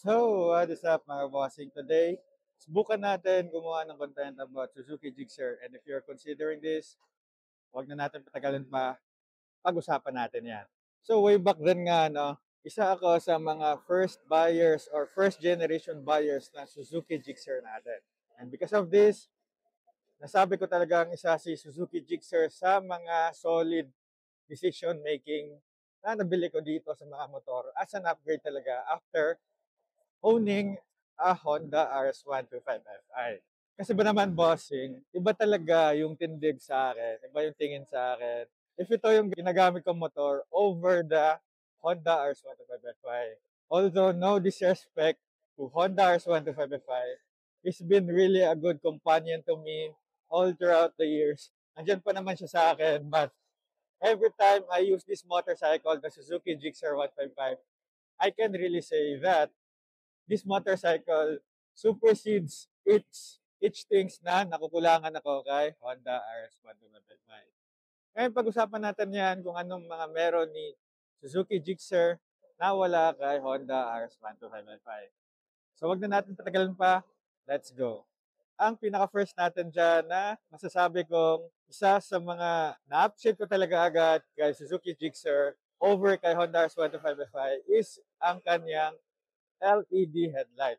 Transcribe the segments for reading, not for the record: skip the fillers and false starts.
So, what is up mga bossing? Today, subukan natin gumawa ng content about Suzuki Gixxer. And if you're considering this, huwag na natin patagalin pa, pag-usapan natin yan. So, way back then nga, no, isa ako sa mga first buyers or first generation buyers ng Suzuki Gixxer natin. And because of this, nasabi ko talagang isa si Suzuki Gixxer sa mga solid decision making na nabili ko dito sa mga motor as an upgrade talaga after owning a Honda RS125Fi. Kasi ba naman bossing, iba talaga yung tindig sa akin, iba yung tingin sa akin. If ito yung ginagamit kong motor over the Honda RS125Fi. Although no disrespect to Honda RS125Fi, it's been really a good companion to me all throughout the years. Andiyan pa naman siya sa akin, but every time I use this motorcycle, the Suzuki Gixxer 155, I can really say that this motorcycle supersedes each things na nakukulangan ako kay Honda RS125. Ngayon pag-usapan natin yan kung anong mga meron ni Suzuki Gixxer na wala kay Honda RS125. So wag na natin patagalan pa, let's go. Ang pinaka-first natin dyan na masasabi kong isa sa mga na-appreciate ko talaga agad kay Suzuki Gixxer over kay Honda RS125Fi is ang kanyang LED headlight.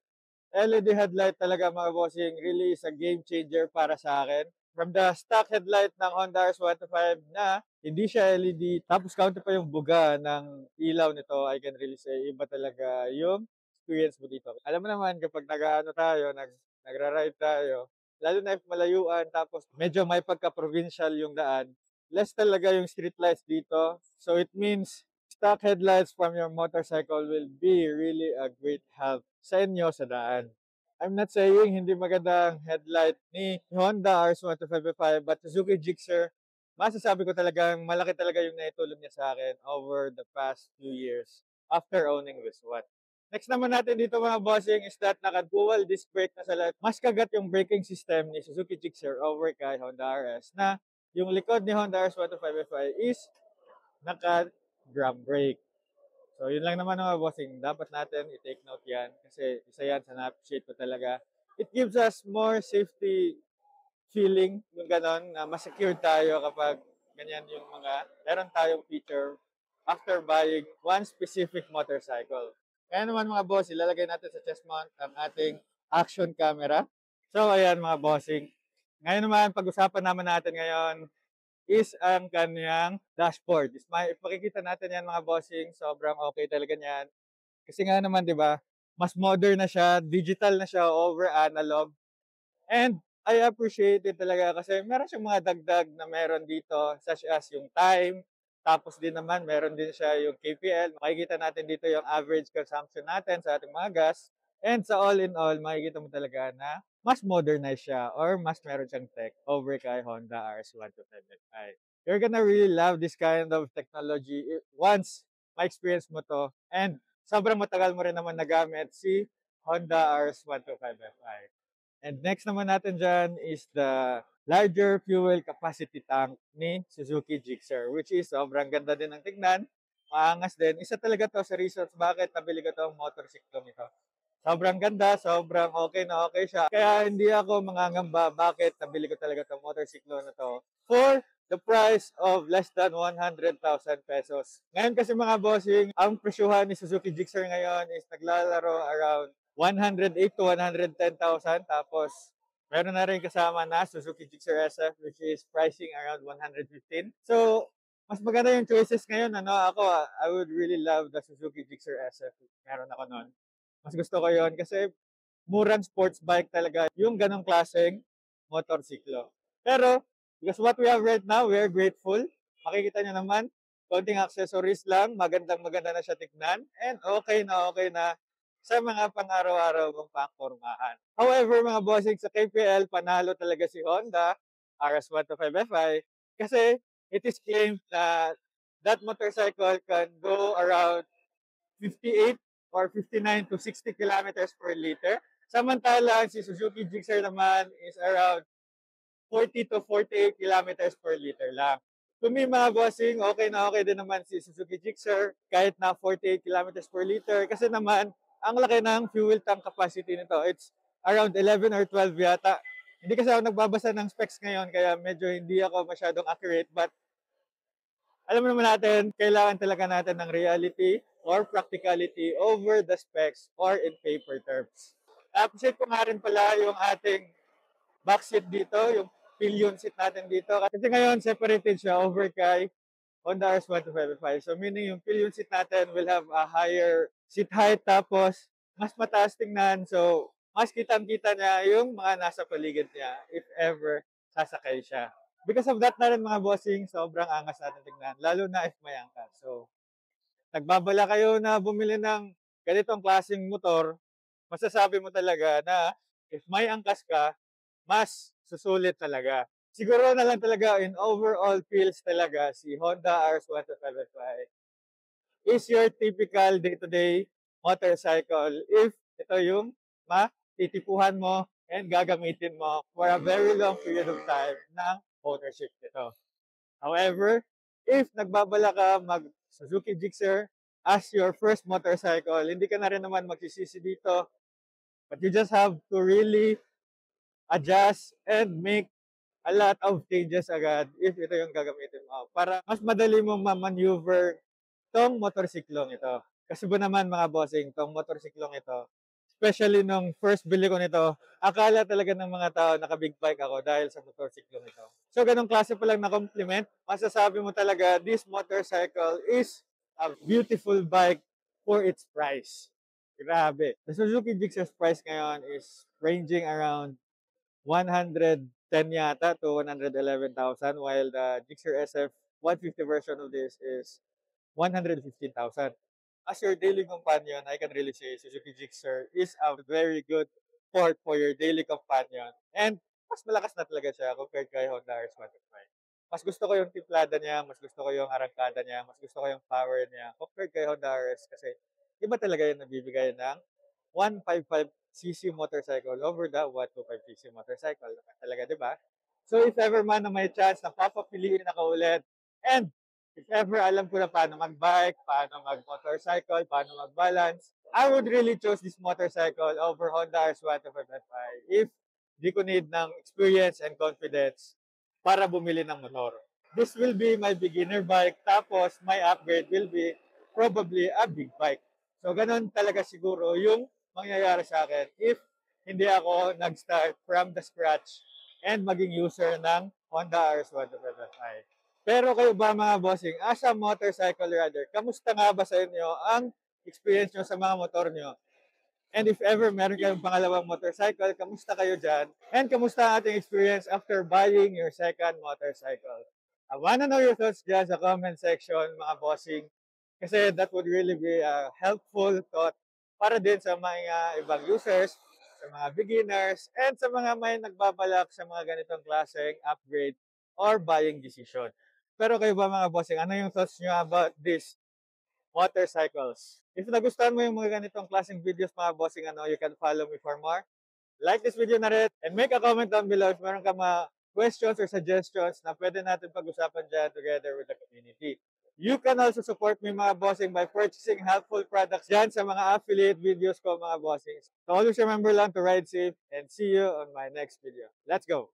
LED headlight talaga mga bossing really is a game changer para sa akin. From the stock headlight ng Honda RS125 na hindi siya LED, tapos kaunti pa yung buga ng ilaw nito, I can really say iba talaga yung experience mo dito. Alam mo naman kapag nagra-ride tayo, lalo na if malayuan, tapos medyo may pagka-provincial yung daan, less talaga yung street lights dito. So it means stock headlights from your motorcycle will be really a great help sa inyo sa daan. I'm not saying hindi magandang headlight ni Honda RS125Fi, but Suzuki Gixxer, masasabi ko talagang malaki talaga yung naitulong niya sa akin over the past few years after owning this one. Next naman natin dito mga bossing is that naka-dual disc brake na sa lahat. Mas kagat yung braking system ni Suzuki Gixxer over kay Honda RS na yung likod ni Honda RS125Fi is naka-drum brake. So, yun lang naman mga bossing. Dapat natin i-take note yan kasi isa yan sa na-appreciate ko talaga. It gives us more safety feeling, yung ganon, na mas secure tayo kapag ganyan yung mga meron tayong feature after buying one specific motorcycle. Kaya naman mga boss, ilalagay natin sa chest mount ang ating action camera. So, ayan mga bossing. Ngayon naman, pag-usapan naman natin ngayon is ang kanyang dashboard. Ipakikita natin yan mga bossing, sobrang okay talaga niyan. Kasi nga naman, di ba, mas modern na siya, digital na siya over analog. And I appreciate it talaga kasi meron siyang mga dagdag na meron dito, such as yung time, tapos din naman meron din siya yung KPL. Makikita natin dito yung average consumption natin sa ating mga gas. And sa all in all, makikita mo talaga na mas modernized siya or mas meron siyang tech over kay Honda RS125Fi. You're gonna really love this kind of technology once ma-experience mo to. And sobrang matagal mo rin naman nagamit si Honda RS125Fi. And next naman natin dyan is the larger fuel capacity tank ni Suzuki Gixxer, which is sobrang ganda din ng tignan. Maangas din. Isa talaga to sa reasons bakit nabili ko tong motorsiklo nito. Sobrang ganda, sobrang okay na okay siya. Kaya hindi ako mangangamba bakit nabili ko talaga itong motorsiklo na to for the price of less than 100,000 pesos. Ngayon kasi mga bossing, ang presyuhan ni Suzuki Gixxer ngayon is naglalaro around 108 to 110,000. Tapos, meron na rin kasama na Suzuki Gixxer SF which is pricing around 115. So, mas maganda yung choices ngayon. I would really love the Suzuki Gixxer SF. Meron ako nun. Mas gusto ko yon kasi murang sports bike talaga yung ganong klaseng motorsiklo. Pero, because what we have right now, we are grateful. Makikita nyo naman, konting accessories lang, maganda na siya tignan, and okay na sa mga pang-araw-araw mong pangpormahan. However, mga bossing, sa KPL, panalo talaga si Honda RS125Fi kasi it is claimed that that motorcycle can go around 58 or 59 to 60 kilometers per liter. Samantalang si Suzuki Gixxer naman is around 40 to 48 kilometers per liter lang. To me mga bossing, okay na okay din naman si Suzuki Gixxer kahit na 48 kilometers per liter kasi naman ang laki ng fuel tank capacity nito. It's around 11 or 12 yata. Hindi kasi ako nagbabasa ng specs ngayon, kaya medyo hindi ako masyadong accurate. But alam mo naman natin, kailangan talaga natin ng reality or practicality over the specs or in paper terms. Appreciate ko nga rin pala yung ating back seat dito, yung pillion seat natin dito. Kasi ngayon, separated siya over kay Honda RS125. So meaning yung pillion seat natin will have a higher seat height, tapos mas mataas tingnan. So mas kitang-kita niya yung mga nasa paligid niya if ever sasakay siya. Because of that na rin mga bossing, sobrang angas natin tingnan, lalo na if may angkas. So nagbabala kayo na bumili ng ganitong klaseng motor, masasabi mo talaga na if may angkas ka, mas susulit talaga. Siguro na lang talaga in overall feels talaga si Honda RS125 is your typical day-to-day motorcycle if ito yung matitipuhan mo and gagamitin mo for a very long period of time ng ownership nito. However, if nagbabala ka mag Suzuki Gixxer as your first motorcycle, hindi ka na rin naman magsisisi dito, but you just have to really adjust and make a lot of changes agad if ito yung gagamitin mo para mas madali mong ma-maneuver tong motorsiklong ito. Kasi ba naman mga bossing, tong motorsiklong ito, especially nung first bili ko nito, akala talaga ng mga tao naka-big bike ako dahil sa motorsiklong ito. So ganong klase pa lang na compliment, masasabi mo talaga this motorcycle is a beautiful bike for its price. Grabe. The Suzuki Gixxer's price ngayon is ranging around 110 yata to 111,000, while the Gixxer SF 150 version of this is 115,000. As your daily companion, I can really say Suzuki Gixxer is a very good port for your daily companion. And mas malakas na talaga siya compared kay Honda RS125. Mas gusto ko yung timplada niya, mas gusto ko yung arangkada niya, mas gusto ko yung power niya compared kay Honda RS kasi iba talaga yung nabibigay ng 155cc motorcycle over the 125cc motorcycle. Talaga, di ba? So if ever man na may chance na papapiliin ako ulit, and if ever alam ko na paano mag-bike, paano mag-motorcycle, paano mag-balance, I would really choose this motorcycle over Honda RS125 if di ko need ng experience and confidence para bumili ng motor. This will be my beginner bike, tapos my upgrade will be probably a big bike. So ganun talaga siguro yung mangyayari sa akin if hindi ako nag-start from the scratch and maging user ng Honda RS125. Pero kayo ba mga bossing, as a motorcycle rider, kamusta nga ba sa inyo ang experience nyo sa mga motor nyo? And if ever meron kayong pangalawang motorcycle, kamusta kayo dyan? And kamusta ang ating experience after buying your second motorcycle? I wanna know your thoughts dyan sa comment section mga bossing. Kasi that would really be a helpful thought para din sa mga ibang users, sa mga beginners, and sa mga may nagbabalak sa mga ganitong klaseng upgrade or buying decision. Pero kayo ba mga bossing, ano yung thoughts nyo about this motorcycles? If nagustuhan mo yung mga ganitong klaseng videos mga bossing, you can follow me for more. Like this video na rin and make a comment down below if meron ka mga questions or suggestions na pwede natin pag-usapan dyan together with the community. You can also support me mga bossing by purchasing helpful products dyan sa mga affiliate videos ko mga bossing. So always remember lang to ride safe and see you on my next video. Let's go!